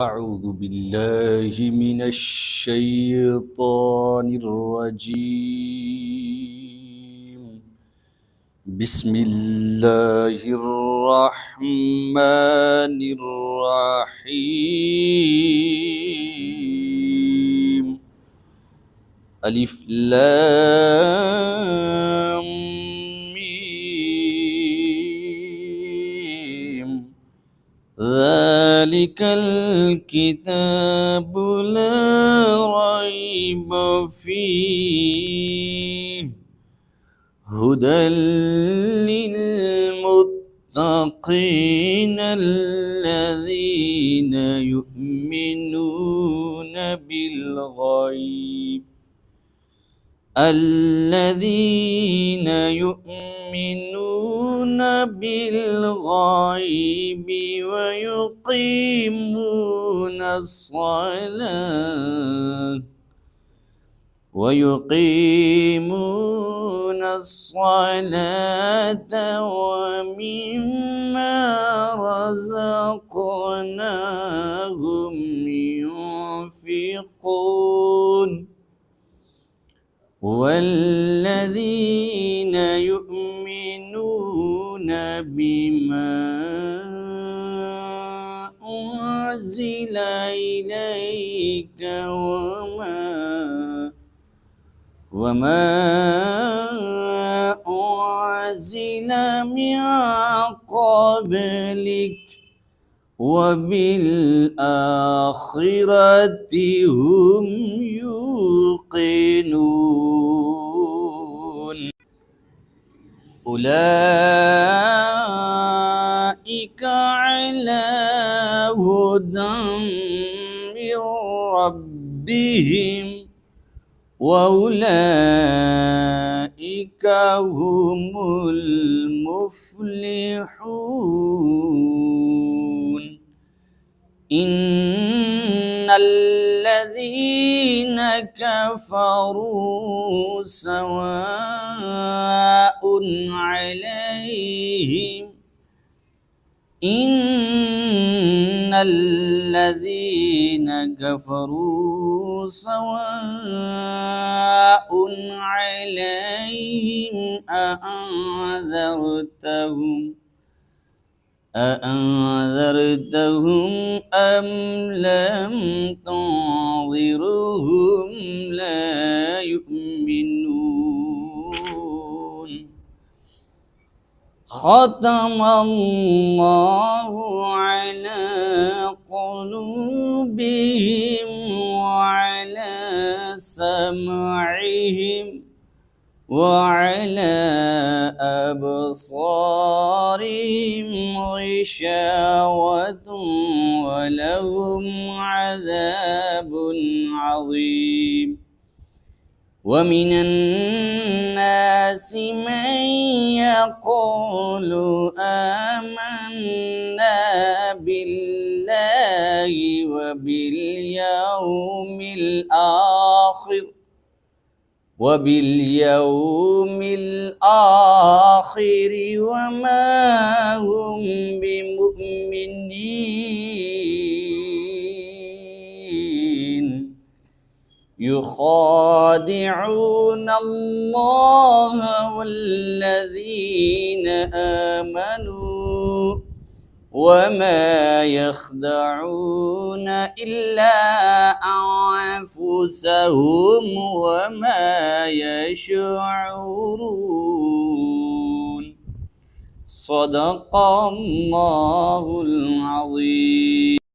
أعوذ بالله من الشيطان الرجيم. بسم الله الرحمن الرحيم. ألف لام ميم. ذلك الكتاب لا ريب فيه هدى للمتقين الذين يؤمنون بالغيب ويقيمون الصلاة ومما رزقناهم ينفقون والذين يؤمنون بما أنزل إليك وما أنزل من قبلك وبالآخرة هم يوقنون. أولئك على هدى من ربهم وأولئك هم المفلحون. إن الذين كفروا سواء عليهم إن الذين كفروا سواء عليهم أأنذرتهم أم لم تنذرهم لا يؤمنون. ختم الله على قلوبهم وعلى سمعهم وعلى أبصارهم غشاوة ولهم عذاب عظيم. ومن الناس من يقول آمنا بالله وباليوم الآخر وما هم بمؤمنين يخادعون الله والذين آمنوا وما يخدعون إلا أنفسهم وما يشعرون. صدق الله العظيم.